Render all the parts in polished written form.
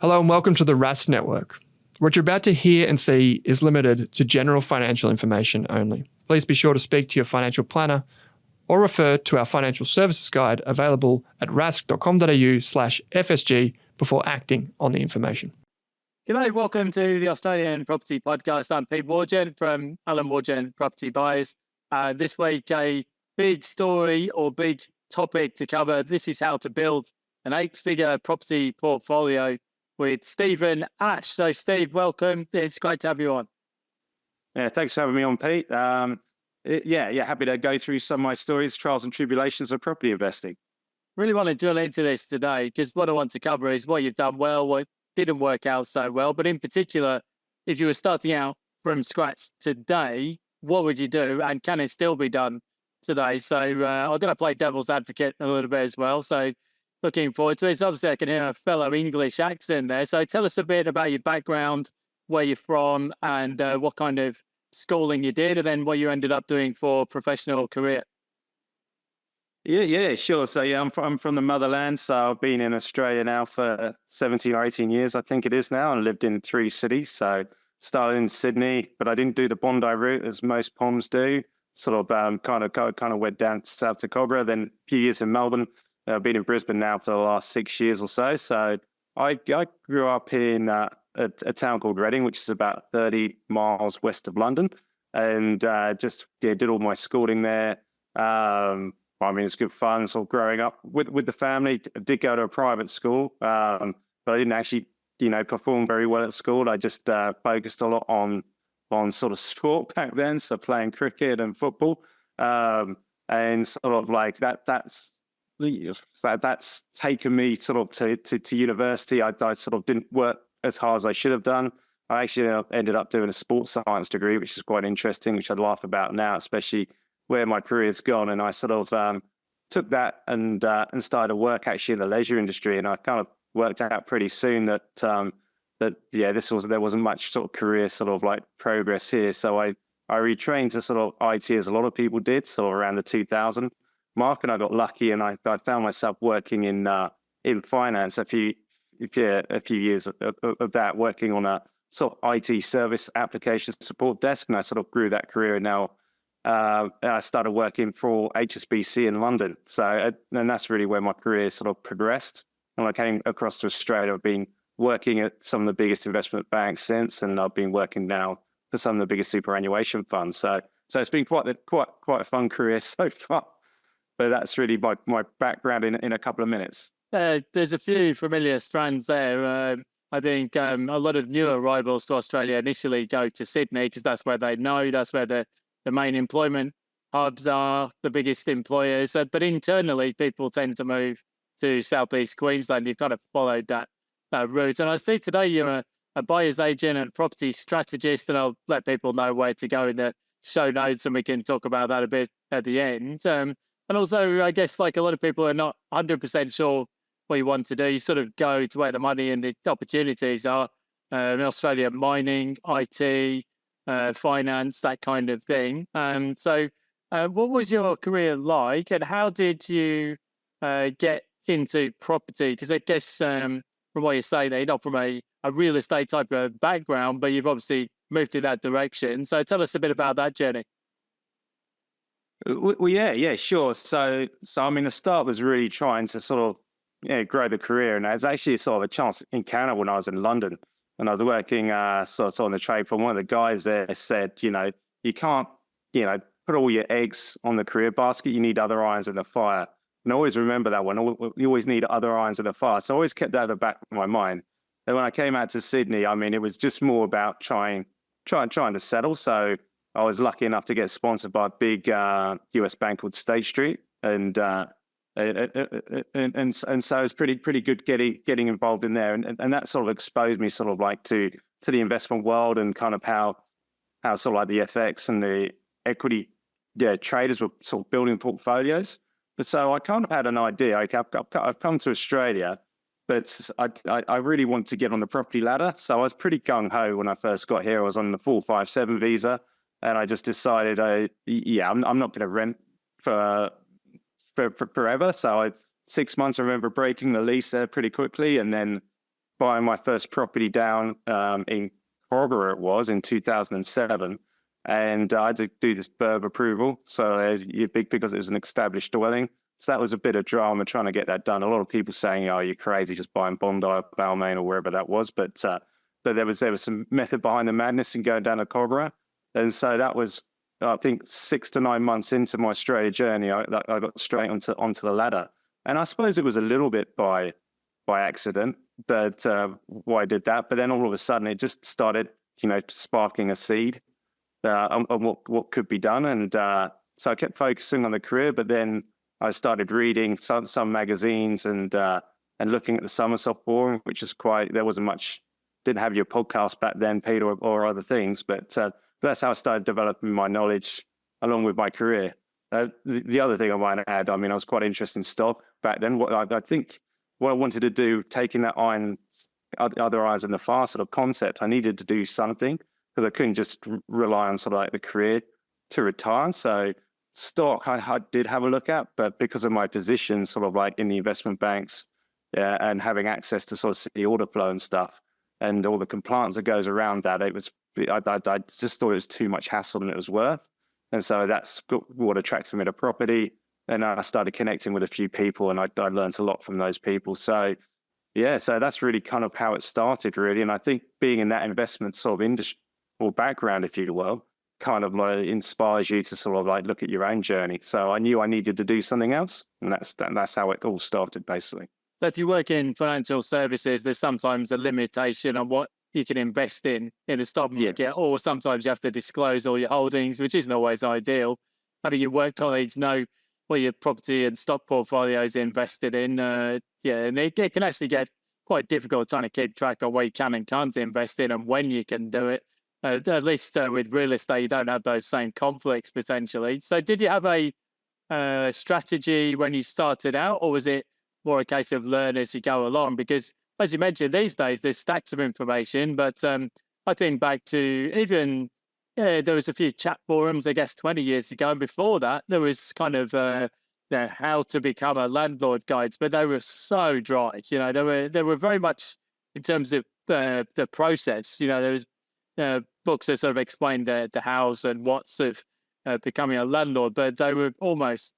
Hello and welcome to the Rask Network. What you're about to hear and see is limited to general financial information only. Please be sure to speak to your financial planner or refer to our financial services guide available at rask.com.au/FSG before acting on the information. G'day, welcome to the Australian Property Podcast. I'm Pete Wargent from Alan Wargent Property Buyers. This week, a big story or big topic to cover. This is how to build an 8-figure property portfolio with Stephen Ash. So Steve, welcome. It's great to have you on. Yeah, thanks for having me on, Pete. Happy to go through some of my stories, trials and tribulations of property investing. Really want to drill into this today because what I want to cover is what you've done well, what didn't work out so well, but in particular, if you were starting out from scratch today, what would you do and can it still be done today? So I'm going to play devil's advocate a little bit as well. So looking forward to it. So obviously I can hear a fellow English accent there. So tell us a bit about your background, where you're from and what kind of schooling you did and then what you ended up doing for professional career. Yeah, sure. So I'm from the motherland. So I've been in Australia now for 17 or 18 years, I think it is now, and lived in 3 cities. So started in Sydney, but I didn't do the Bondi route as most POMs do. Sort of kind of went down to South Dakota, then a few years in Melbourne. I've been in Brisbane now for the last 6 years or so. So I grew up in a town called Reading, which is about 30 miles west of London, and did all my schooling there. It's good fun. So growing up with the family, I did go to a private school, but I didn't actually, perform very well at school. I just focused a lot on sort of sport back then, so playing cricket and football, and sort of like that's taken me sort of to university. I sort of didn't work as hard as I should have done. I actually ended up doing a sports science degree, which is quite interesting, which I laugh about now, especially where my career's gone. And I sort of took that and started to work actually in the leisure industry. And I kind of worked out pretty soon that there wasn't much sort of career sort of like progress here. So I retrained to sort of IT as a lot of people did, sort of around the 2000 mark, and I got lucky and I found myself working in finance a few years of that, working on a sort of IT service application support desk, and I sort of grew that career. And now I started working for HSBC in London. So and that's really where my career sort of progressed. And when I came across to Australia, I've been working at some of the biggest investment banks since, and I've been working now for some of the biggest superannuation funds. So it's been quite a fun career so far. But that's really my background in a couple of minutes. There's a few familiar strands there. I think a lot of new arrivals to Australia initially go to Sydney because that's where they know, that's where the main employment hubs are, the biggest employers. But internally, people tend to move to Southeast Queensland. You've kind of followed that route. And I see today you're a buyer's agent and property strategist, and I'll let people know where to go in the show notes and we can talk about that a bit at the end. And also, I guess, like a lot of people are not 100% sure what you want to do. You sort of go to where the money and the opportunities are. In Australia, mining, IT, finance, that kind of thing. So what was your career like and how did you get into property? Because I guess from what you say, you're not from a real estate type of background, but you've obviously moved in that direction. So tell us a bit about that journey. Well, yeah, sure. So I mean, the start was really trying to sort of grow the career, and it was actually sort of a chance encounter when I was in London, and I was working sort of on the trade for one of the guys there. Said, you can't, put all your eggs on the career basket. You need other irons in the fire, and I always remember that one. You always need other irons in the fire. So I always kept that at the back of my mind. And when I came out to Sydney, I mean, it was just more about trying to settle. So I was lucky enough to get sponsored by a big US bank called State Street, and so it was pretty good getting involved in there, and that sort of exposed me sort of like to the investment world and kind of how sort of like the FX and the equity traders were sort of building portfolios. But so I kind of had an idea. I've come to Australia, but I really want to get on the property ladder. So I was pretty gung ho when I first got here. I was on the 457 visa. And I just decided, I'm not going to rent for forever. So 6 months, I remember breaking the lease there pretty quickly, and then buying my first property down in Corgera, it was in 2007. And I had to do this burb approval. So because it was an established dwelling. So that was a bit of drama trying to get that done. A lot of people saying, "Oh, you're crazy, just buying Bondi, Balmain, or wherever that was." But there was some method behind the madness in going down to Corgera. And so that was, I think, 6 to 9 months into my Australia journey, I got straight onto the ladder. And I suppose it was a little bit by accident that why I did that. But then all of a sudden, it just started, sparking a seed on what could be done. And so I kept focusing on the career, but then I started reading some magazines and looking at the Somerset Forum, which is there wasn't much, didn't have your podcast back then, Peter, or other things. But that's how I started developing my knowledge along with my career. The other thing I want to add, I was quite interested in stock back then. I think what I wanted to do, taking that other irons in the fire sort of concept, I needed to do something because I couldn't just rely on sort of like the career to retire. So stock I did have a look at, but because of my position sort of like in the investment banks and having access to sort of see the order flow and stuff and all the compliance that goes around that, I just thought it was too much hassle than it was worth. And so that's what attracted me to property. And I started connecting with a few people and I learned a lot from those people. So yeah, so that's really kind of how it started really. And I think being in that investment sort of industry or background, if you will, kind of like inspires you to sort of like look at your own journey. So I knew I needed to do something else. And that's how it all started basically. So if you work in financial services, there's sometimes a limitation on what you can invest in a stock market, or sometimes you have to disclose all your holdings, which isn't always ideal. How do your work colleagues know what your property and stock portfolio is invested in? And it can actually get quite difficult trying to keep track of what you can and can't invest in and when you can do it. At least with real estate, you don't have those same conflicts potentially. So did you have a strategy when you started out, or was it more a case of learn as you go along? Because as you mentioned, these days, there's stacks of information, but I think back to even, there was a few chat forums, I guess, 20 years ago. And before that, there was kind of how to become a landlord guides, but they were so dry. They were very much in terms of the process. There was books that sort of explained the hows and whats of becoming a landlord, but they were almost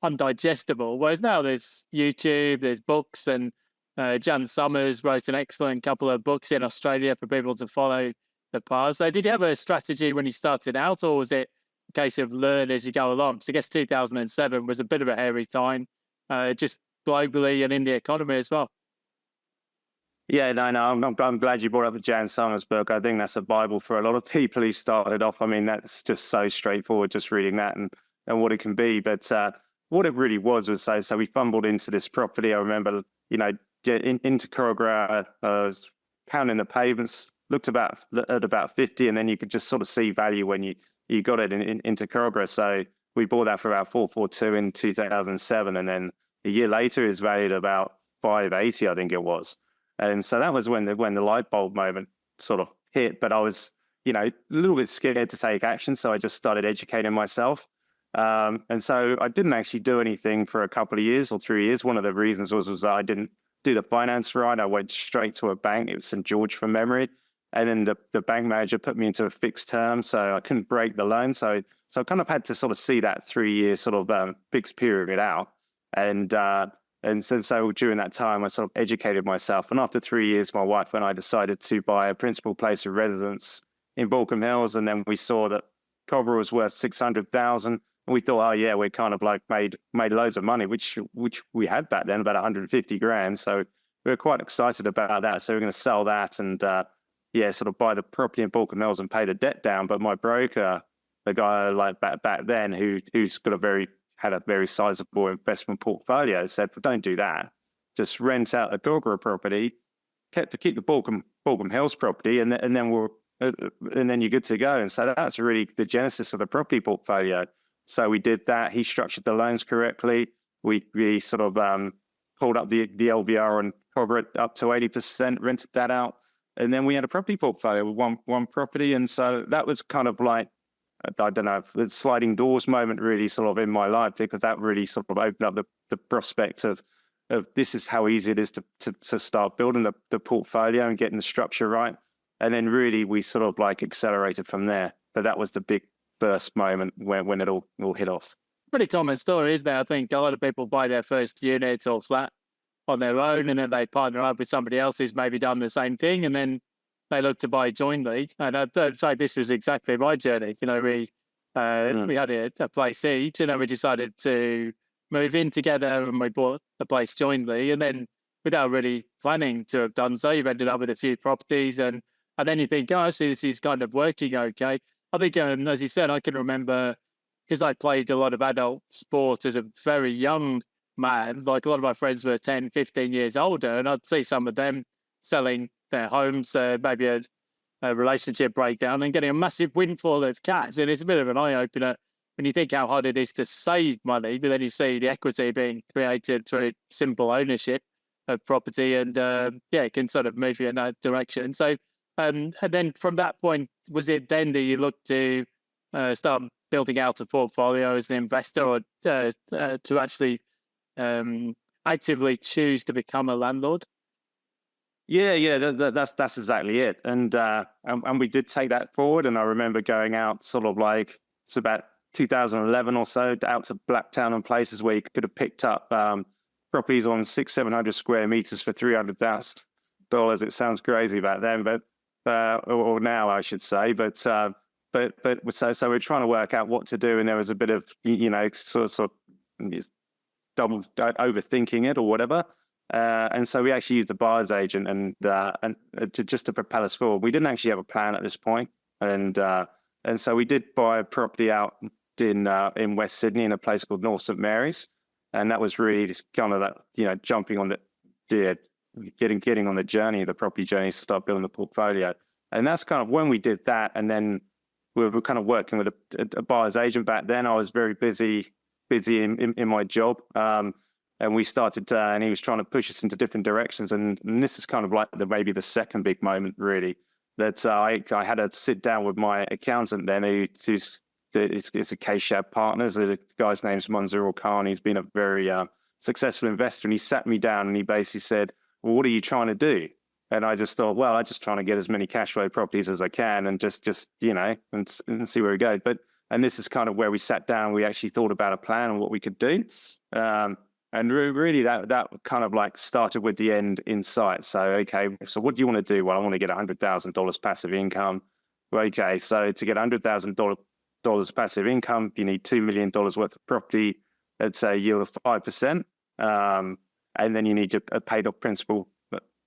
undigestible. Whereas now there's YouTube, there's books, and Jan Summers wrote an excellent couple of books in Australia for people to follow the path. So did you have a strategy when you started out, or was it a case of learn as you go along? So I guess 2007 was a bit of a hairy time, just globally and in the economy as well. Yeah, no, I'm glad you brought up the Jan Summers book. I think that's a Bible for a lot of people who started off. That's just so straightforward, just reading that and what it can be. But what it really was so we fumbled into this property. I remember, into Corgera, I was pounding the pavements, looked at about 50, and then you could just sort of see value when you got it into Corgera. So we bought that for about 442 in 2007, and then a year later, it's valued about 580, I think it was. And so that was when the light bulb moment sort of hit. But I was, a little bit scared to take action, so I just started educating myself. And so I didn't actually do anything for a couple of years or 3 years. One of the reasons was that I didn't do the finance right. I went straight to a bank. It was St. George from memory. And then the bank manager put me into a fixed term, so I couldn't break the loan. So I kind of had to sort of see that 3 year sort of fixed period out. And so during that time, I sort of educated myself. And after 3 years, my wife and I decided to buy a principal place of residence in Balcombe Hills. And then we saw that Corgera was worth 600,000. And we thought, oh yeah, we kind of like made loads of money, which we had back then, about 150 grand. So we were quite excited about that. So we're going to sell that and sort of buy the property in Balcombe Hills and pay the debt down. But my broker, the guy like back then, who's had a very sizable investment portfolio, said, well, don't do that. Just rent out a Corgera property, keep the Balcombe Hills property, and then you're good to go. And so that's really the genesis of the property portfolio. So we did that. He structured the loans correctly. We sort of pulled up the LVR and Corgera up to 80%, rented that out, and then we had a property portfolio with one property. And so that was kind of like, I don't know, the sliding doors moment really sort of in my life, because that really sort of opened up the prospect of of this is how easy it is to start building the portfolio and getting the structure right. And then really we sort of like accelerated from there. But that was the big first moment when it all hit off. Pretty common story, isn't it? I think a lot of people buy their first unit or flat on their own, and then they partner up with somebody else who's maybe done the same thing, and then they look to buy jointly. And I'd say this was exactly my journey. You know, we had a place each, and then we decided to move in together, and we bought the place jointly. And then without really planning to have done so, you've ended up with a few properties, and then you think, oh, I see this is kind of working okay. I think, as you said, I can remember, because I played a lot of adult sports as a very young man, like a lot of my friends were 10, 15 years older, and I'd see some of them selling their homes, maybe a relationship breakdown, and getting a massive windfall of cash. And it's a bit of an eye-opener when you think how hard it is to save money, but then you see the equity being created through simple ownership of property, and it can sort of move you in that direction. So, and then from that point, was it then that you looked to start building out a portfolio as an investor, or to actually actively choose to become a landlord? Yeah, that's exactly it. And we did take that forward. And I remember going out sort of like, it's about 2011 or so, out to Blacktown and places where you could have picked up properties on 600-700 square meters for $300,000. It sounds crazy back then, but or now I should say. But so we're trying to work out what to do, and there was a bit of sort of double overthinking it or whatever. And so we actually used a buyer's agent and to propel us forward. We didn't actually have a plan at this point, and so we did buy a property out in West Sydney in a place called North St Mary's, and that was really just kind of that jumping on getting on the journey, the property journey, to start building the portfolio. And that's kind of when we did that, and then we were kind of working with a buyer's agent back then. I was very busy in my job. And we started, and he was trying to push us into different directions. And this is kind of like maybe the second big moment, really, that I had to sit down with my accountant then, who's a K-Shab Partners. The guy's name's Manzoor Khan. He's been a very successful investor. And he sat me down and he basically said, well, what are you trying to do? And I just thought, well, I'm just trying to get as many cash flow properties as I can and just and see where we go. And this is kind of where we sat down. We actually thought about a plan and what we could do. And really that kind of like started with the end in sight. So, okay, so what do you want to do? Well, I want to get $100,000 passive income. Well, okay, so to get $100,000 passive income, you need $2 million worth of property at a yield of 5%. And then you need a paid off principal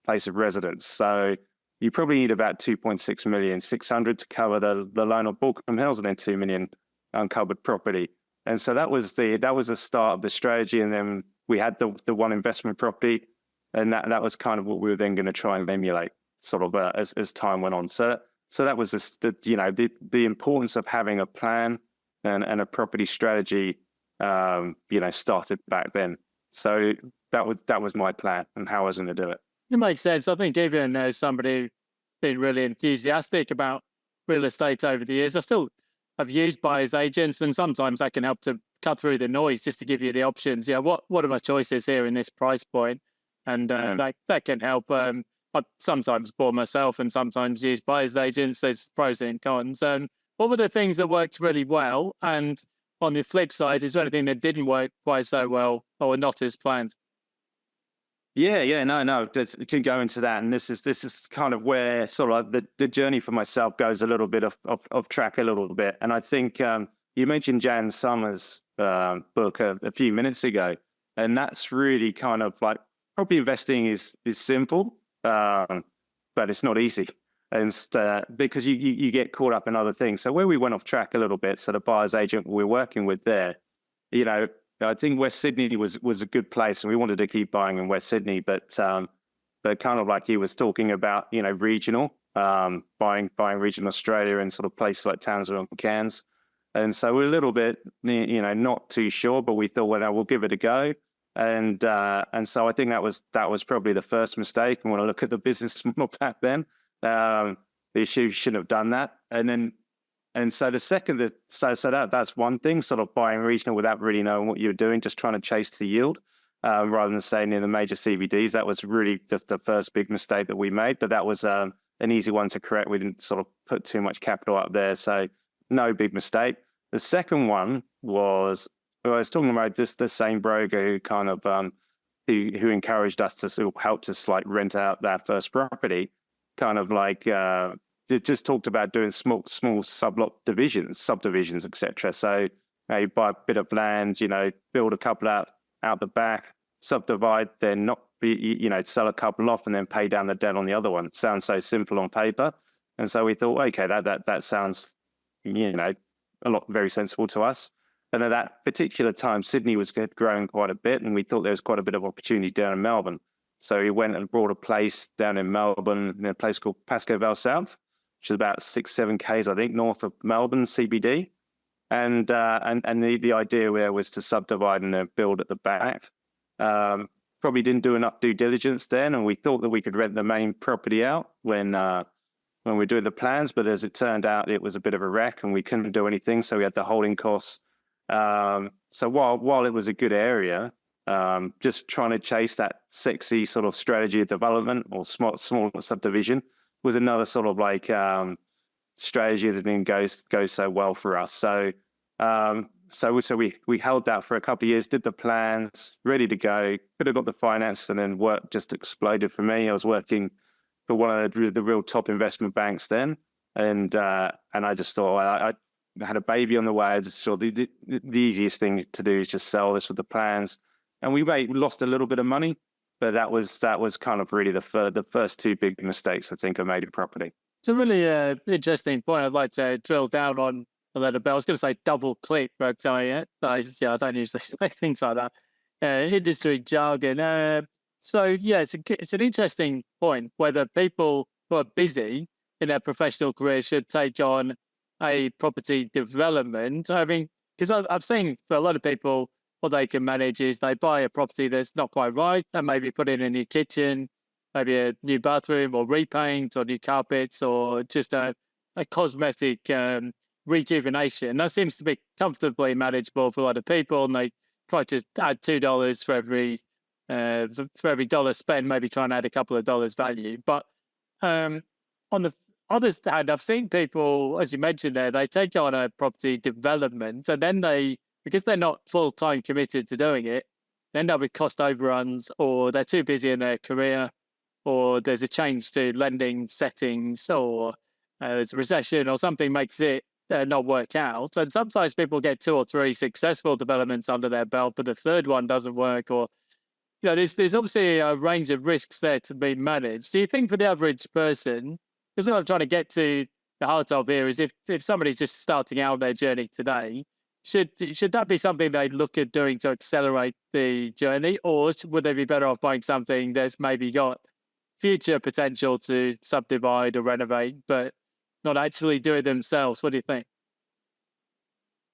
place of residence. So you probably need about 2.6 million, 600 to cover the loan on Balcombe Hills, and then 2 million uncovered property. And so that was the start of the strategy. And then we had the one investment property, and that was kind of what we were then going to try and emulate sort of as time went on. So that was the importance of having a plan and a property strategy, started back then. So that was my plan and how I was going to do it. It makes sense. I think even as somebody who's been really enthusiastic about real estate over the years, I still have used buyer's agents, and sometimes that can help to cut through the noise just to give you the options. Yeah, what are my choices here in this price point? And that can help. I sometimes bore myself and sometimes use buyer's agents. There's pros and cons. What were the things that worked really well? And on the flip side, is there anything that didn't work quite so well or not as planned? Yeah, no, it can go into that, and this is kind of where sort of the journey for myself goes a little bit off track a little bit. And I think you mentioned Jan Summers' book a few minutes ago, and that's really kind of like property investing is simple, but it's not easy, and because you get caught up in other things. So where we went off track a little bit, so the buyer's agent we're working with there, I think West Sydney was a good place, and we wanted to keep buying in West Sydney, but kind of like he was talking about, regional, buying regional Australia and sort of places like Townsville and Cairns. And so we're a little bit, not too sure, but we thought, well, we'll give it a go. And so I think that was probably the first mistake. And when I look at the business model back then, you shouldn't have done that. And so the second, so that's one thing, sort of buying regional without really knowing what you're doing, just trying to chase the yield. rather than staying in the major CBDs. That was really the first big mistake that we made, but that was an easy one to correct. We didn't sort of put too much capital up there, so no big mistake. The second one was, I was talking about the same broker who kind of who encouraged us to sort of helped us like rent out that first property, kind of like just talked about doing small subdivisions, etc. So you buy a bit of land, build a couple out the back, subdivide, then not be, sell a couple off and then pay down the debt on the other one. Sounds so simple on paper. And so we thought, okay, that sounds, very sensible to us. And at that particular time, Sydney was growing quite a bit, and we thought there was quite a bit of opportunity down in Melbourne. So we went and bought a place down in Melbourne, in a place called Pascoe Vale South, which is about 6-7 k's, I think, north of Melbourne CBD. And the idea there was to subdivide and then build at the back. Probably didn't do enough due diligence then, and we thought that we could rent the main property out when we were doing the plans. But as it turned out, it was a bit of a wreck, and we couldn't do anything. So we had the holding costs. So while it was a good area, just trying to chase that sexy sort of strategy of development or small subdivision was another sort of like strategy that didn't go so well for us. So we held that for a couple of years, did the plans, ready to go, could have got the finance, and then work just exploded for me. I was working for one of the real top investment banks then, and I just thought I had a baby on the way. I just thought the easiest thing to do is just sell this with the plans, and we lost a little bit of money, but that was kind of really the first two big mistakes I think I made in property. It's a really interesting point. I'd like to drill down on a little bit. I was going to say double click, but I don't usually say things like that. Industry jargon. So yeah, it's an interesting point whether people who are busy in their professional career should take on a property development. I mean, because I've seen for a lot of people, what they can manage is they buy a property that's not quite right and maybe put in a new kitchen, maybe a new bathroom or repaint or new carpets or just a cosmetic rejuvenation. That seems to be comfortably manageable for a lot of people, and they try to add $2 for every dollar spent, maybe try and add a couple of dollars value. But on the other hand, I've seen people, as you mentioned there, they take on a property development and then because they're not full-time committed to doing it, they end up with cost overruns, or they're too busy in their career, or there's a change to lending settings, or there's a recession or something makes it not work out. And sometimes people get 2 or 3 successful developments under their belt, but the third one doesn't work, or there's obviously a range of risks there to be managed. Do you think for the average person, because what I'm trying to get to the heart of here is if somebody's just starting out their journey today, should that be something they look at doing to accelerate the journey, or would they be better off buying something that's maybe got future potential to subdivide or renovate, but not actually do it themselves? What do you think?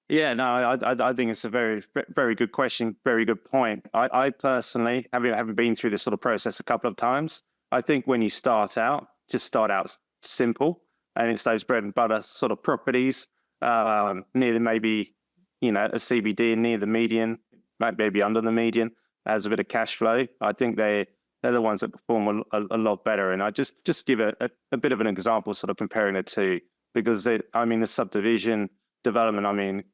Yeah, no, I think it's a very, very good question, very good point. I personally, having been through this sort of process a couple of times, I think when you start out, just start out simple, and it's those bread and butter sort of properties near maybe a CBD near the median, maybe under the median, has a bit of cash flow. I think they're the ones that perform a lot better. And I just give a bit of an example, sort of comparing the two, because the subdivision development,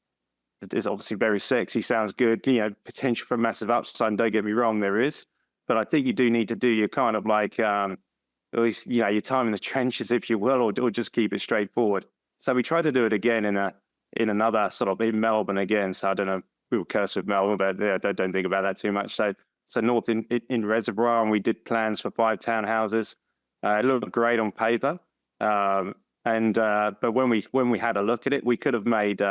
it's obviously very sexy, sounds good, potential for massive upside, and don't get me wrong, there is. But I think you do need to do your kind of like, your time in the trenches, if you will, or just keep it straightforward. So we tried to do it again in another sort of in Melbourne again. So I don't know, we were cursed with Melbourne, but yeah, don't think about that too much. So north in Reservoir, and we did plans for 5 townhouses. It looked great on paper, but when we had a look at it, we could have made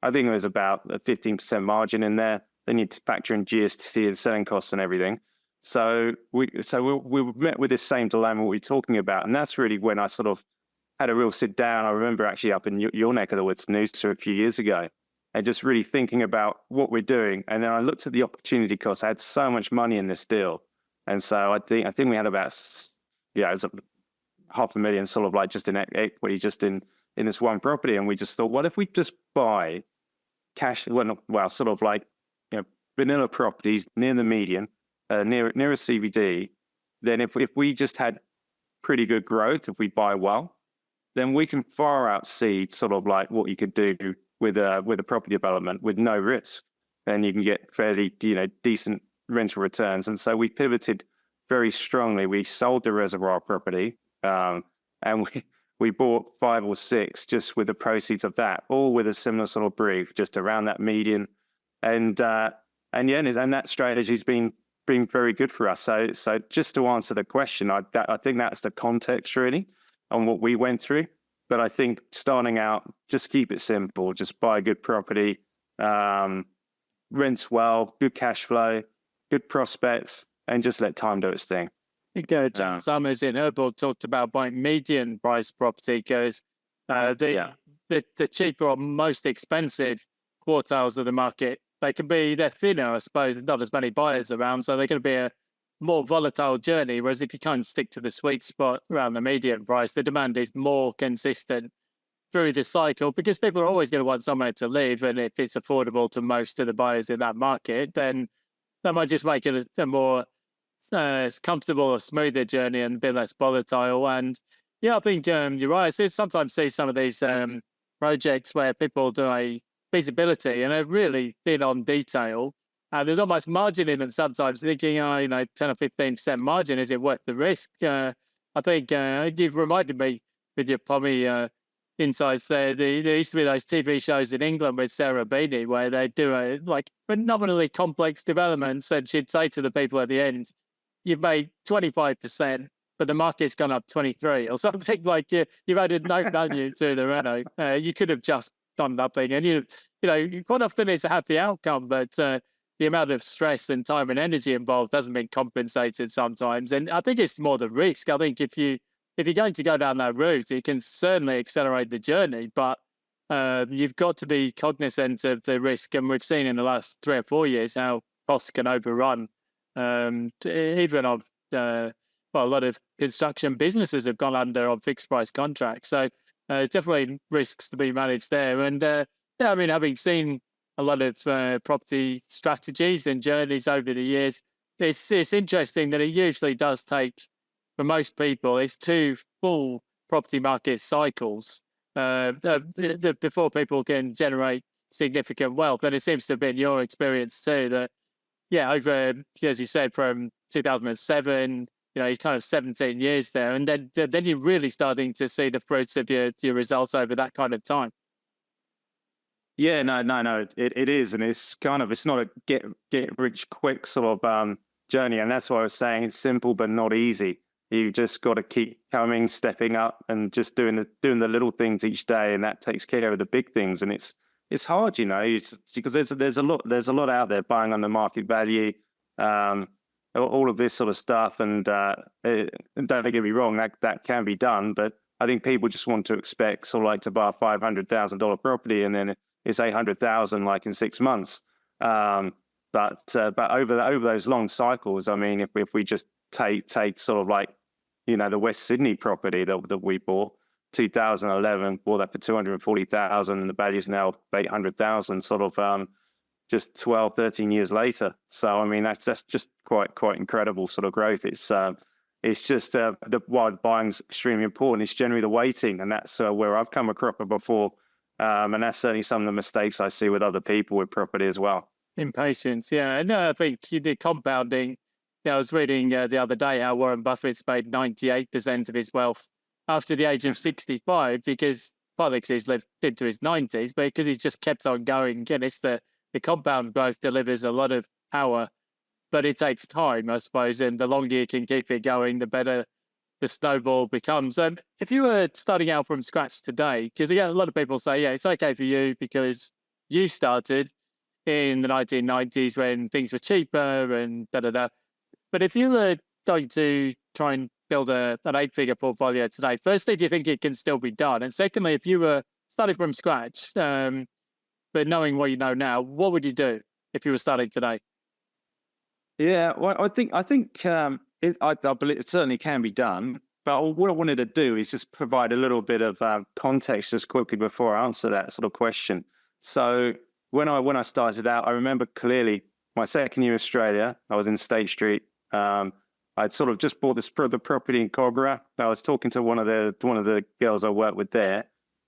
I think it was about a 15% margin in there. Then you'd factor in GST and selling costs and everything. So we met with this same dilemma we're talking about, and that's really when I sort of had a real sit down. I remember actually up in your neck of the woods, Noosa, a few years ago, and just really thinking about what we're doing. And then I looked at the opportunity cost. I had so much money in this deal, and so I think we had about it was $500,000 sort of like just in equity, just in this one property. And we just thought, what if we just buy cash? Sort of like vanilla properties near the median, near a CBD, then if we just had pretty good growth, if we buy well, then we can far outseed sort of like what you could do with a property development with no risk, and you can get fairly decent rental returns. And so we pivoted very strongly. We sold the reservoir property, and we bought 5 or 6 just with the proceeds of that, all with a similar sort of brief, just around that median, and that strategy's been very good for us. So just to answer the question, I think that's the context really on what we went through. But I think starting out, just keep it simple. Just buy a good property, rents well, good cash flow, good prospects, and just let time do its thing. I think John Summers in her book talked about buying median price property because the cheaper or most expensive quartiles of the market, they're thinner, I suppose, not as many buyers around, so they're going to be a more volatile journey. Whereas if you kind of stick to the sweet spot around the median price, the demand is more consistent through the cycle because people are always going to want somewhere to live. And if it's affordable to most of the buyers in that market, then that might just make it a more comfortable or smoother journey and a bit less volatile. And yeah, I think you're right. I sometimes see some of these projects where people do a feasibility and they're really thin on detail. And there's not much margin in them sometimes, thinking, 10 or 15% margin, is it worth the risk? I think you've reminded me with your Pommy insights there. There used to be those TV shows in England with Sarah Beatty where they do phenomenally complex developments, and she'd say to the people at the end, you've made 25%, but the market's gone up 23 or something. Like you've added no value to the reno. You could have just done nothing. And, quite often it's a happy outcome, but the amount of stress and time and energy involved hasn't been compensated sometimes. And I think it's more the risk. I think if you're going to go down that route, it can certainly accelerate the journey, but you've got to be cognizant of the risk. And we've seen in the last 3 or 4 years how costs can overrun. Even of a lot of construction businesses have gone under on fixed price contracts. So definitely risks to be managed there. And having seen a lot of property strategies and journeys over the years, it's interesting that it usually does take, for most people, it's 2 full property market cycles before people can generate significant wealth. And it seems to have been your experience too, that, over, as you said, from 2007, it's kind of 17 years there. And then you're really starting to see the fruits of your results over that kind of time. Yeah, no, it is. And it's not a get rich quick sort of journey. And that's why I was saying it's simple, but not easy. You just got to keep coming, stepping up and just doing the little things each day. And that takes care of the big things. And it's hard, because there's a lot out there buying on the market value, all of this sort of stuff. And don't get me wrong, that can be done. But I think people just want to expect sort of like to buy a $500,000 property and then it's 800,000 like in 6 months. But over those long cycles, I mean, if we just take sort of like, the West Sydney property that we bought, 2011, bought that for 240,000, and the value is now 800,000. Sort of just 12, 13 years later. So I mean, that's just quite incredible sort of growth. It's just why buying's extremely important. It's generally the waiting, and that's where I've come across it before. And that's certainly some of the mistakes I see with other people with property as well. Impatience, yeah. No, I think you did compounding. I was reading the other day how Warren Buffett's made 98% of his wealth after the age of 65 because he's lived into his 90s, but because he's just kept on going. Again, it's the compound growth delivers a lot of power, but it takes time, I suppose. And the longer you can keep it going, the better the snowball becomes. If you were starting out from scratch today, because again, a lot of people say, it's okay for you because you started in the 1990s when things were cheaper and da-da-da. But if you were going to try and build an 8-figure portfolio today, firstly, do you think it can still be done? And secondly, if you were starting from scratch, but knowing what you know now, what would you do if you were starting today? Yeah, well, I think I believe it certainly can be done. But what I wanted to do is just provide a little bit of context just quickly before I answer that sort of question. So when I started out, I remember clearly my second year in Australia, I was in State Street. I'd sort of just bought the property in Cogra. I was talking to one of the girls I worked with there,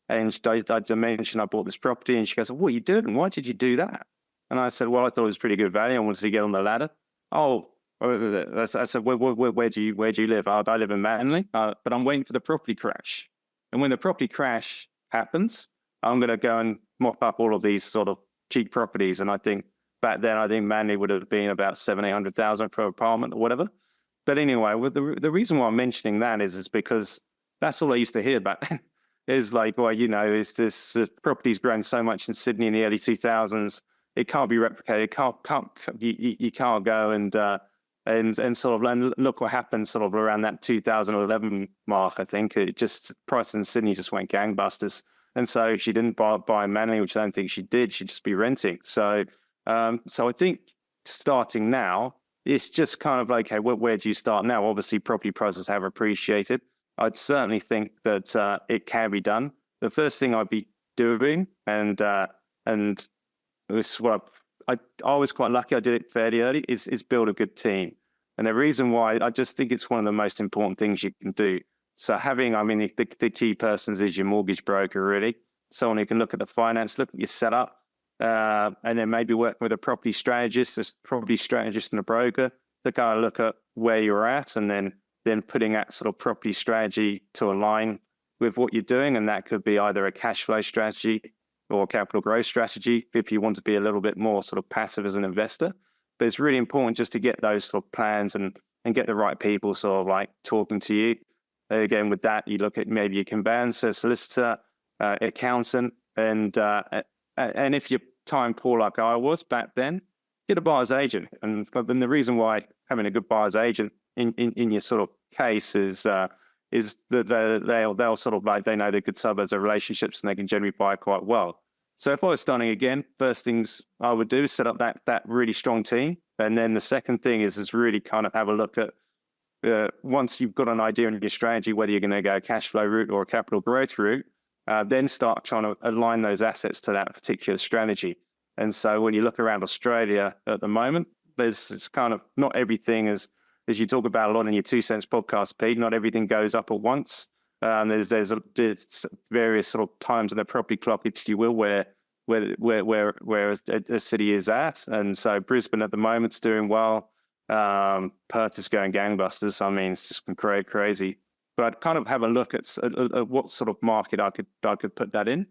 and I mentioned I bought this property, and she goes, "What are you doing? Why did you do that?" And I said, "Well, I thought it was pretty good value. I wanted to get on the ladder." Oh, I said, "Where do you live?" I live in Manly, but I'm waiting for the property crash. And when the property crash happens, I'm going to go and mop up all of these sort of cheap properties. And I think back then, I think Manly would have been about 700,000-800,000 per apartment or whatever. But anyway, the reason why I'm mentioning that is because that's all I used to hear back then. Is like, well, is this property's grown so much in Sydney in the early 2000s, it can't be replicated. You can't go and sort of, and look what happened sort of around that 2011 mark. I think it just, prices in Sydney just went gangbusters. And so she didn't buy Manly, which I don't think she did. She'd just be renting. So I think starting now, it's just kind of like, hey, where do you start now? Obviously, property prices have appreciated. I'd certainly think that it can be done. The first thing I'd be doing, and this is what I was quite lucky, I did it fairly early, is build a good team. And the reason why, I just think it's one of the most important things you can do. So having, the key persons is your mortgage broker, really. Someone who can look at the finance, look at your setup, and then maybe working with a property strategist and a broker to kind of look at where you're at, and then putting that sort of property strategy to align with what you're doing. And that could be either a cash flow strategy or a capital growth strategy if you want to be a little bit more sort of passive as an investor. But it's really important just to get those sort of plans and get the right people sort of like talking to you. Again, with that, you look at maybe a conveyancer, solicitor, accountant, and if you're time poor like I was back then, get a buyer's agent. And then the reason why having a good buyer's agent in your sort of case is that they'll sort of like, they know they're good suburbs of relationships, and they can generally buy quite well. So if I was starting again, first things I would do is set up that really strong team. And then the second thing is really kind of have a look at, once you've got an idea in your strategy, whether you're going to go a cash flow route or a capital growth route, then start trying to align those assets to that particular strategy. And so when you look around Australia at the moment, it's kind of not everything as you talk about a lot in your 2 Cents podcast, Pete, not everything goes up at once. There's various sort of times in the property clock, if you will, where a city is at. And so Brisbane at the moment's doing well. Perth is going gangbusters. I mean, it's just crazy. But I'd kind of have a look at what sort of market I could put that in.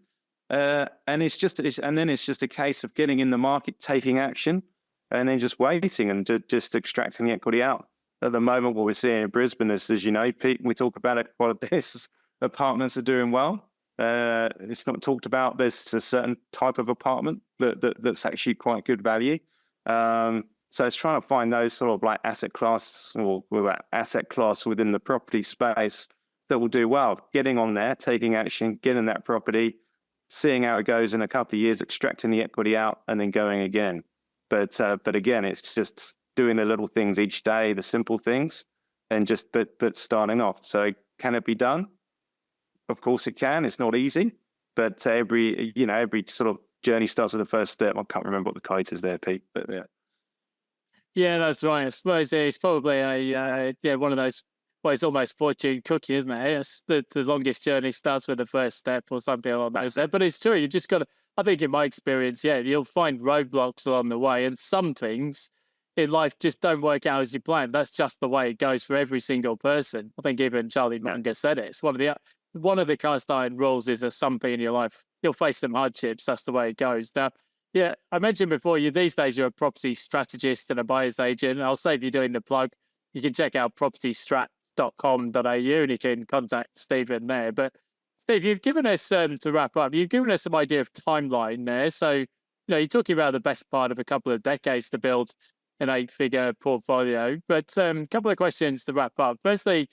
And it's just a case of getting in the market, taking action, and then just waiting and just extracting the equity out. At the moment, what we're seeing in Brisbane is, as you know, Pete, we talk about it quite a bit. Apartments are doing well. It's not talked about. There's a certain type of apartment that's actually quite good value. So it's trying to find those sort of like asset class within the property space that will do well. Getting on there, taking action, getting that property, seeing how it goes in a couple of years, extracting the equity out, and then going again. But again, it's just doing the little things each day, the simple things, and just but starting off. So can it be done? Of course it can. It's not easy, but every sort of journey starts with the first step. I can't remember what the quote is there, Pete, but yeah. Yeah, that's right. I suppose it's probably one of those. Well, it's almost fortune cookie, isn't it? It's the longest journey starts with the first step or something along those lines. But it's true. You just got to. I think in my experience, you'll find roadblocks along the way, and some things in life just don't work out as you plan. That's just the way it goes for every single person. I think even Charlie Munger said it. It's one of the cast iron rules is at some point in your life, you'll face some hardships. That's the way it goes. Now, yeah, I mentioned before, these days you're a property strategist and a buyer's agent. I'll save you doing the plug. You can check out propertystrat.com.au and you can contact Stephen there. But Steve, you've given us, to wrap up, you've given us some idea of timeline there. So, you're talking about the best part of a couple of decades to build an 8-figure portfolio. But a couple of questions to wrap up. Firstly,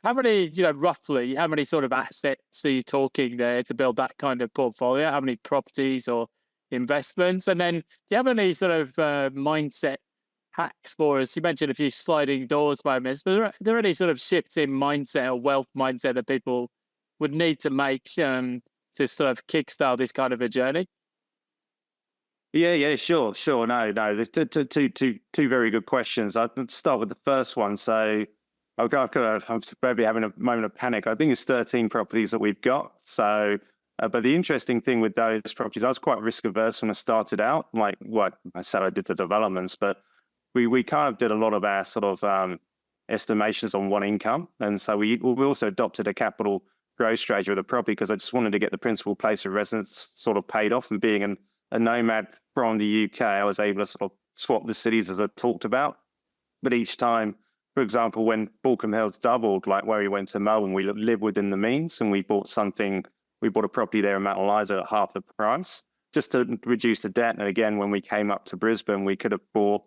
roughly, how many sort of assets are you talking there to build that kind of portfolio? How many properties or investments? And then do you have any sort of mindset hacks for us? You mentioned a few sliding doors moments, but are there any sort of shifts in mindset or wealth mindset that people would need to make to sort of kickstart this kind of a journey? Yeah, sure. No. There's two very good questions. I'll start with the first one. So I'm maybe having a moment of panic. I think it's 13 properties that we've got. So, but the interesting thing with those properties, I was quite risk averse when I started out. Like what I said, I did the developments, but we kind of did a lot of our sort of estimations on one income. And so we also adopted a capital growth strategy with the property because I just wanted to get the principal place of residence sort of paid off. And being a nomad from the UK, I was able to sort of swap the cities as I talked about. But each time, for example, when Balcombe Hills doubled, like where we went to Melbourne, we lived within the means and we bought a property there in Mount Eliza at half the price just to reduce the debt. And again, when we came up to Brisbane, we could have bought,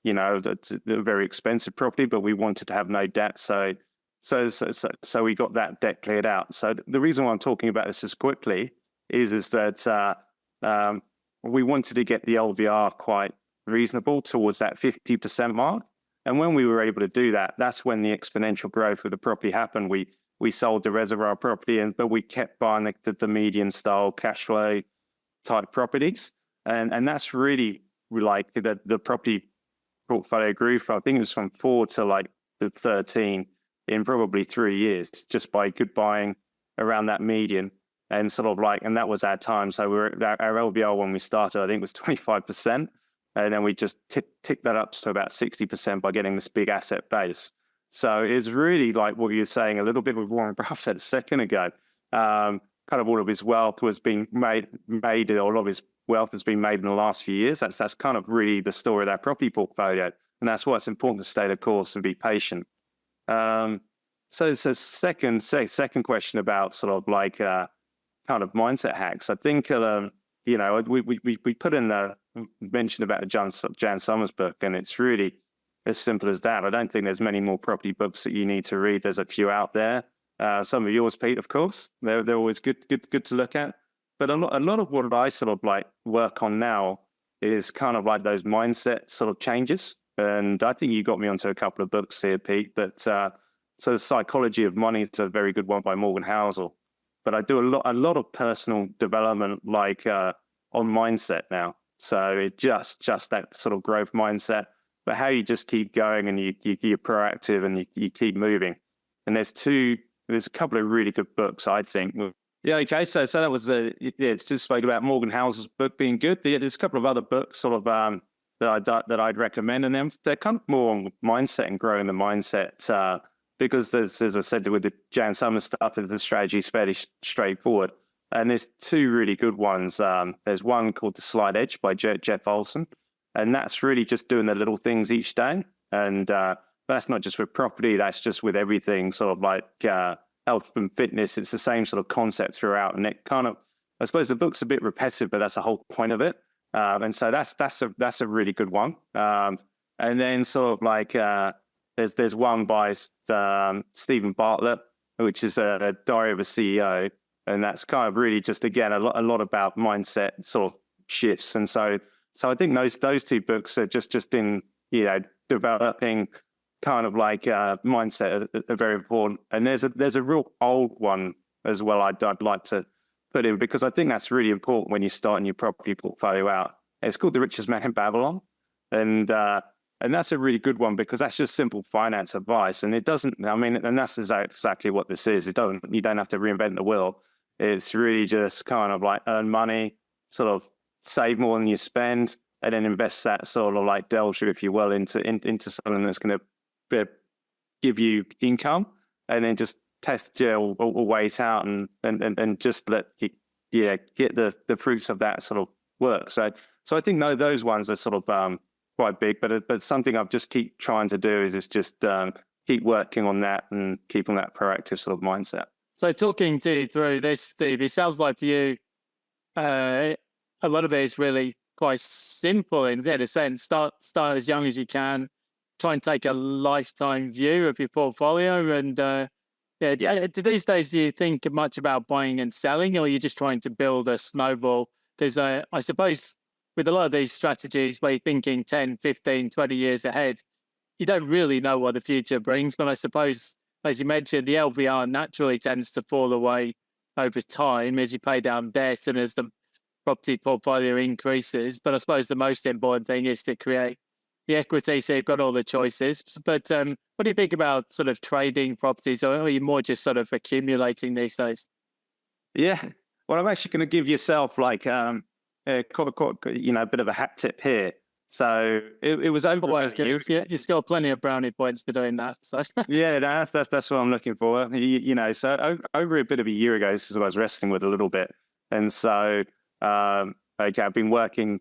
the very expensive property, but we wanted to have no debt. So we got that debt cleared out. So the reason why I'm talking about this as quickly is that we wanted to get the LVR quite reasonable towards that 50% mark. And when we were able to do that, that's when the exponential growth with the property happened. We sold the reservoir property, but we kept buying the medium style cash flow type properties. And that's really like the property portfolio grew from, I think it was from 4 to like the 13 in probably 3 years, just by good buying around that median. And sort of like, and that was our time. So our LVR when we started, I think was 25%. And then we just ticked that up to about 60% by getting this big asset base. So it's really like what you were saying a little bit with Warren Buffett a second ago. Kind of all of his wealth was being made, or all of his wealth has been made in the last few years. That's kind of really the story of that property portfolio. And that's why it's important to stay the course and be patient. So it's a second question about sort of like kind of mindset hacks. I think, we put in the mention about the Jan Summers book, and it's really as simple as that. I don't think there's many more property books that you need to read. There's a few out there. Some of yours, Pete, of course. They're always good to look at. But a lot of what I sort of like work on now is kind of like those mindset sort of changes. And I think you got me onto a couple of books here, Pete. But so the Psychology of Money is a very good one by Morgan Housel. But I do a lot of personal development, like on mindset now. So it just that sort of growth mindset, but how you just keep going and you're proactive and you keep moving. And there's a couple of really good books, I think. Yeah, okay. So that was it's just spoke about Morgan Housel's book being good. There's a couple of other books sort of that I'd recommend, and they're kind of more on mindset and growing the mindset. Because as I said, with the Jan Summers stuff, the strategy is fairly straightforward. And there's two really good ones. There's one called The Slight Edge by Jeff Olson. And that's really just doing the little things each day. And that's not just with property, that's just with everything, sort of like health and fitness. It's the same sort of concept throughout. And it kind of, I suppose the book's a bit repetitive, but that's the whole point of it. And so that's a really good one. And then sort of like, there's one by Stephen Bartlett, which is a Diary of a CEO. And that's kind of really just, again, a lot about mindset sort of shifts. And so I think those two books are just in, developing kind of like mindset are very important. And there's a real old one as well I'd like to put in, because I think that's really important when you're starting your property portfolio out. It's called The Richest Man in Babylon. And that's a really good one because that's just simple finance advice. And it doesn't, and that's exactly what this is. You don't have to reinvent the wheel. It's really just kind of like earn money, sort of save more than you spend, and then invest that sort of like delta, if you will, into something that's going to give you income, and then just test or wait out and just let get the fruits of that sort of work. So I think those ones are sort of quite big, but something I've just keep trying to do is just keep working on that and keeping that proactive sort of mindset. So talking through this, Steve, it sounds like for you, a lot of it is really quite simple in a sense. Start as young as you can, try and take a lifetime view of your portfolio. And these days, do you think much about buying and selling, or are you just trying to build a snowball? Because I suppose with a lot of these strategies where you're thinking 10, 15, 20 years ahead, you don't really know what the future brings. But I suppose, as you mentioned, the LVR naturally tends to fall away over time as you pay down debt and as the property portfolio increases. But I suppose the most important thing is to create the equity, so you've got all the choices. But what do you think about sort of trading properties, or are you more just sort of accumulating these days? Yeah. Well, I'm actually going to give yourself like a bit of a hat tip here. So it was over. Always good. You scored plenty of brownie points for doing that. So yeah, that's what I'm looking for. So over a bit of a year ago, this is what I was wrestling with a little bit, and so I've been working,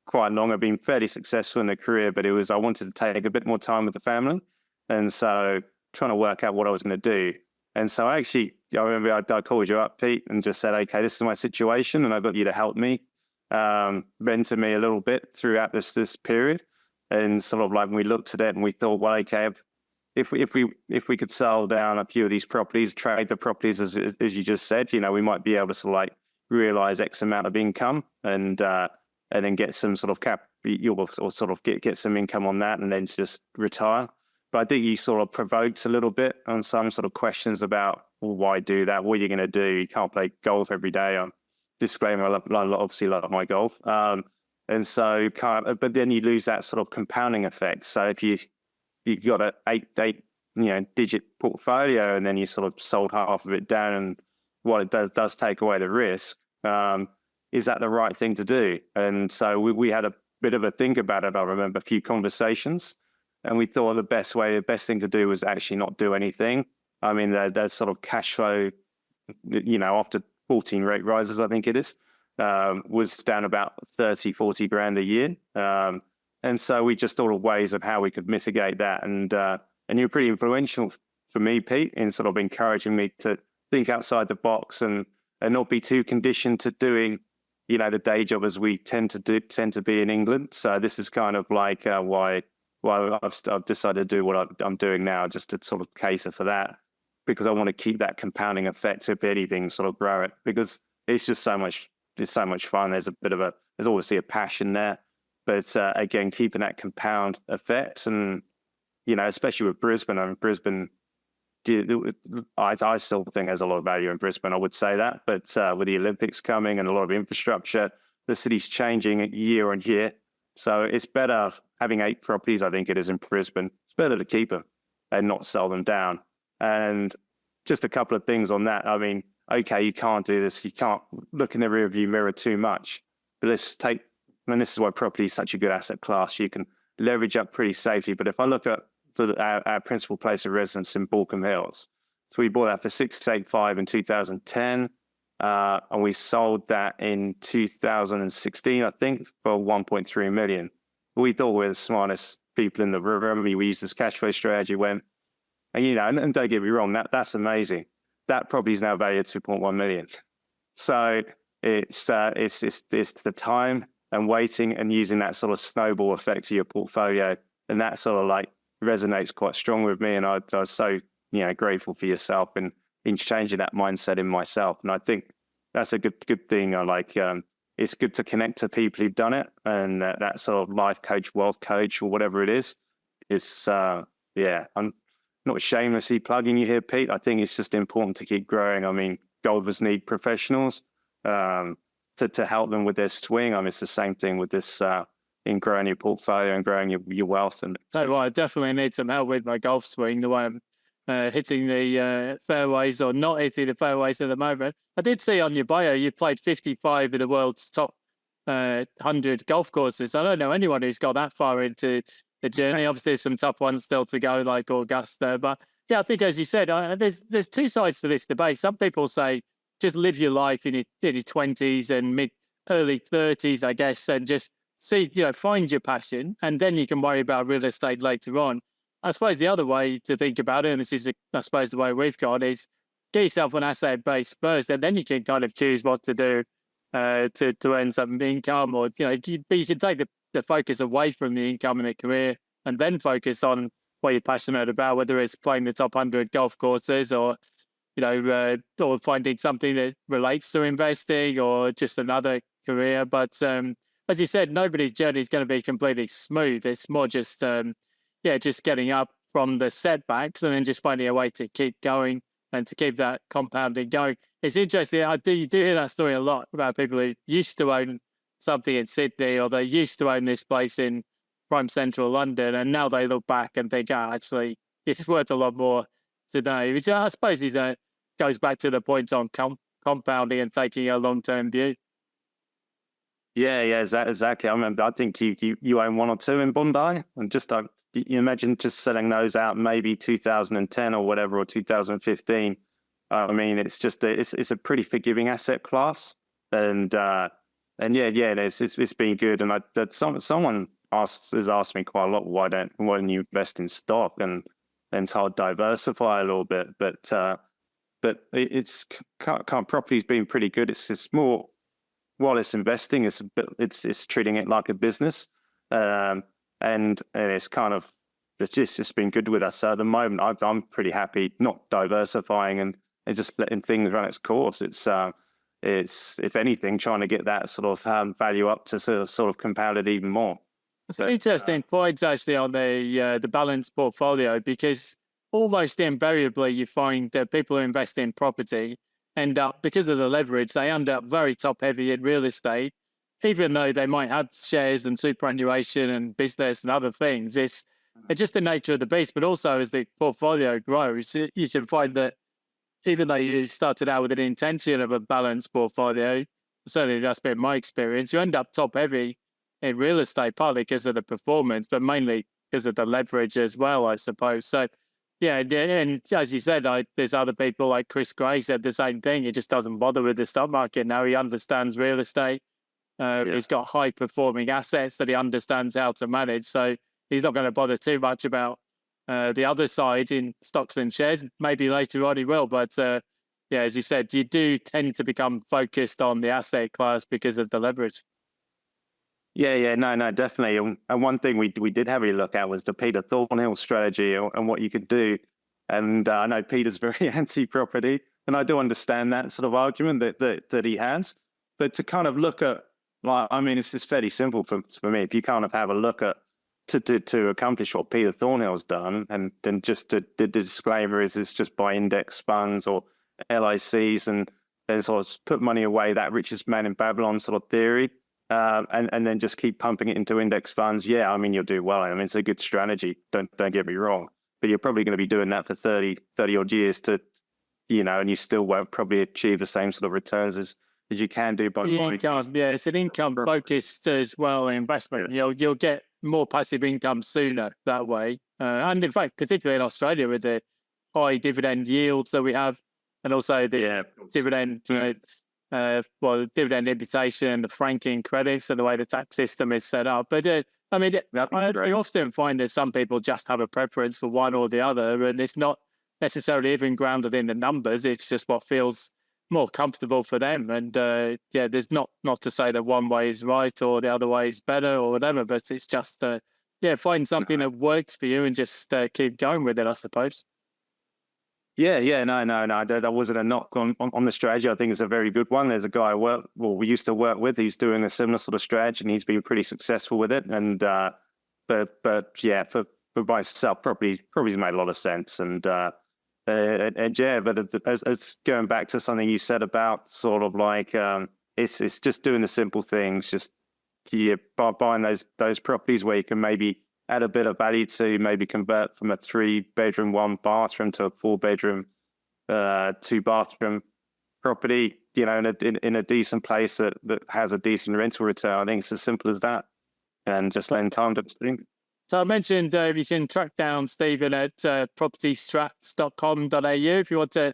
quite long. I've been fairly successful in the career, but I wanted to take a bit more time with the family, and so trying to work out what I was going to do. And so I remember I called you up, Pete, and just said, okay, this is my situation, and I got you to help me, mentor me a little bit throughout this period. And sort of like when we looked at it and we thought, well, okay, if we could sell down a few of these properties, trade the properties as you just said, we might be able to sort of like realize X amount of income and then get some sort of or sort of get some income on that and then just retire. But I think you sort of provoked a little bit on some sort of questions about, well, why do that? What are you going to do? You can't play golf every day. Disclaimer, I obviously love my golf. And so but then you lose that sort of compounding effect. So if you got an eight digit portfolio and then you sort of sold half of it down, and what it does take away the risk, is that the right thing to do? And so we had a bit of a think about it. I remember a few conversations. And we thought the best thing to do was actually not do anything. I mean, there's sort of cash flow, after 14 rate rises, I think it is, was down about 30, 40 grand a year. And so we just thought of ways of how we could mitigate that. And you're pretty influential for me, Pete, in sort of encouraging me to think outside the box and not be too conditioned to doing, the day job as we tend to be in England. So this is kind of like why I've decided to do what I'm doing now, just to sort of cater for that, because I want to keep that compounding effect, if anything, sort of grow it, because it's just so much fun. There's obviously a passion there, but again, keeping that compound effect, and especially with Brisbane. I mean, Brisbane, I still think there's a lot of value in Brisbane. I would say that, but with the Olympics coming and a lot of infrastructure, the city's changing year on year. So it's better having 8 properties, I think it is, in Brisbane. It's better to keep them and not sell them down. And just a couple of things on that. I mean, okay, you can't do this. You can't look in the rearview mirror too much. But this is why property is such a good asset class. You can leverage up pretty safely. But if I look at our principal place of residence in Balcombe Hills, so we bought that for 685 in 2010. And we sold that in 2016, I think, for 1.3 million. We thought we were the smartest people in the room. We used this cash flow strategy, and don't get me wrong, that's amazing. That property is now valued at 2.1 million. So it's the time and waiting and using that sort of snowball effect to your portfolio, and that sort of like resonates quite strong with me. And I was so grateful for yourself and in changing that mindset in myself. And I think that's a good thing. I like, it's good to connect to people who've done it, and that sort of life coach, wealth coach, or whatever it is. I'm not shamelessly plugging you here, Pete. I think it's just important to keep growing. I mean, golfers need professionals to help them with their swing. I mean, it's the same thing with this in growing your portfolio and growing your wealth. And well, I definitely need some help with my golf swing, the way I'm hitting the fairways or not hitting the fairways at the moment. I did see on your bio you played 55 of the world's top 100 golf courses. I don't know anyone who's got that far into the journey. Obviously, there's some tough ones still to go, like Augusta. But yeah, I think, as you said, there's two sides to this debate. Some people say just live your life in your 20s and early 30s, I guess, and just see, find your passion, and then you can worry about real estate later on. I suppose the other way to think about it, and this is, I suppose, the way we've got, is get yourself an asset base first, and then you can kind of choose what to do to earn some income, or you can take the focus away from the income and the career, and then focus on what you're passionate about, whether it's playing the top 100 golf courses, or or finding something that relates to investing, or just another career. But as you said, nobody's journey is going to be completely smooth. It's more just just getting up from the setbacks and then just finding a way to keep going and to keep that compounding going. It's interesting. You do hear that story a lot about people who used to own something in Sydney, or they used to own this place in prime central London, and now they look back and think, actually, it's worth a lot more today, which I suppose goes back to the point on compounding and taking a long-term view. Yeah, exactly. I remember, I think you own one or two in Bondi, and just you imagine just selling those out maybe 2010 or whatever, or 2015. I mean, it's just it's a pretty forgiving asset class, and it's been good. And someone has asked me quite a lot, why don't you invest in stock, and it's hard to diversify a little bit, but it's property's been pretty good. It's more, while it's investing, it's treating it like a business, and it's kind of it's just been good with us. So at the moment, I'm pretty happy not diversifying and just letting things run its course. It's if anything, trying to get that sort of value up to sort of compound it even more. It's an interesting point actually on the balanced portfolio, because almost invariably you find that people who invest in property end up, because of the leverage, they end up very top heavy in real estate, even though they might have shares and superannuation and business and other things. It's just the nature of the beast. But also, as the portfolio grows, you should find that even though you started out with an intention of a balanced portfolio, certainly that's been my experience, you end up top heavy in real estate, partly because of the performance, but mainly because of the leverage as well, I suppose. So, yeah, and as you said, there's other people like Chris Gray said the same thing. He just doesn't bother with the stock market now. He understands real estate. He's got high-performing assets that he understands how to manage. So he's not going to bother too much about the other side in stocks and shares. Maybe later on he will. But, as you said, you do tend to become focused on the asset class because of the leverage. No, definitely. And one thing we did have a look at was the Peter Thornhill strategy and what you could do. And I know Peter's very anti-property, and I do understand that sort of argument that he has. But to kind of look at, it's just fairly simple for me. If you kind of have a look at to accomplish what Peter Thornhill's done, and then just the disclaimer is it's just buy index funds or LICs and sort of put money away, that richest man in Babylon sort of theory. And then just keep pumping it into index funds. Yeah, I mean, you'll do well. I mean, it's a good strategy. Don't get me wrong. But you're probably going to be doing that for 30 odd years and you still won't probably achieve the same sort of returns as you can do by income. Yeah, it's an income focused as well investment. Yeah. You'll get more passive income sooner that way. And in fact, particularly in Australia with the high dividend yields that we have, and also the dividend dividend imputation, the franking credits, and the way the tax system is set up. But I often find that some people just have a preference for one or the other, and it's not necessarily even grounded in the numbers. It's just what feels more comfortable for them. And there's not to say that one way is right or the other way is better or whatever, but it's just find something that works for you and just keep going with it, I suppose. No. That wasn't a knock on the strategy. I think it's a very good one. There's a guy we used to work with. He's doing a similar sort of strategy, and he's been pretty successful with it. And for myself, probably made a lot of sense. But as going back to something you said about sort of like it's just doing the simple things, just buying those properties where you can maybe add a bit of value to, maybe convert from a 3-bedroom, 1-bathroom to a 4-bedroom, 2-bathroom property, in a decent place that has a decent rental return. I think it's as simple as that, and just letting time to spring. So I mentioned you can track down Stephen at propertystrats.com.au if you want to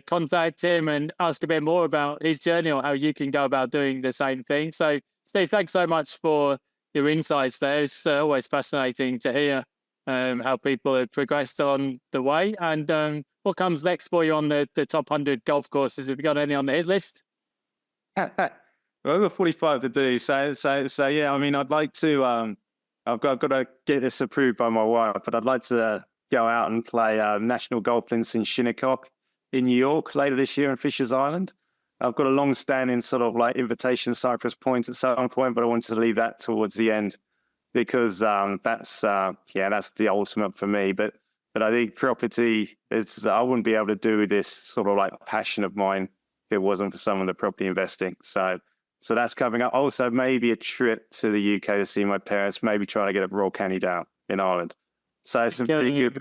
contact him and ask a bit more about his journey or how you can go about doing the same thing. So Steve, thanks so much for your insights there. It's always fascinating to hear how people have progressed on the way. And what comes next for you on the top 100 golf courses? Have you got any on the hit list? Well, I've got 45 to do. So yeah, I mean, I'd like to, I've got to get this approved by my wife, but I'd like to go out and play National Golf Links in Shinnecock in New York later this year in Fisher's Island. I've got a long-standing sort of like invitation Cypress Point at some point, but I wanted to leave that towards the end because that's the ultimate for me. But But I think property I wouldn't be able to do this sort of like passion of mine if it wasn't for some of the property investing. So that's coming up. Also, maybe a trip to the UK to see my parents, maybe trying to get a Royal Canny down in Ireland. So it's some pretty good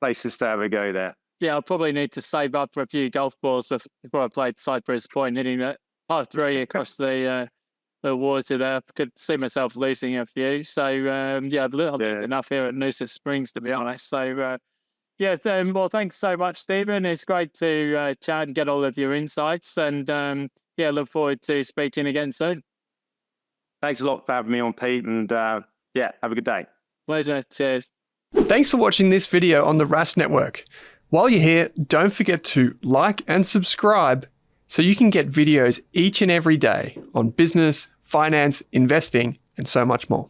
places to have a go there. Yeah, I'll probably need to save up for a few golf balls before I played Cypress Point, hitting that par 3 across the water there. I could see myself losing a few. So, I've lose enough here at Noosa Springs, to be honest. So, well, thanks so much, Stephen. It's great to chat and get all of your insights. And, look forward to speaking again soon. Thanks a lot for having me on, Pete. And, have a good day. Pleasure. Cheers. Thanks for watching this video on the Rask Network. While you're here, don't forget to like and subscribe so you can get videos each and every day on business, finance, investing, and so much more.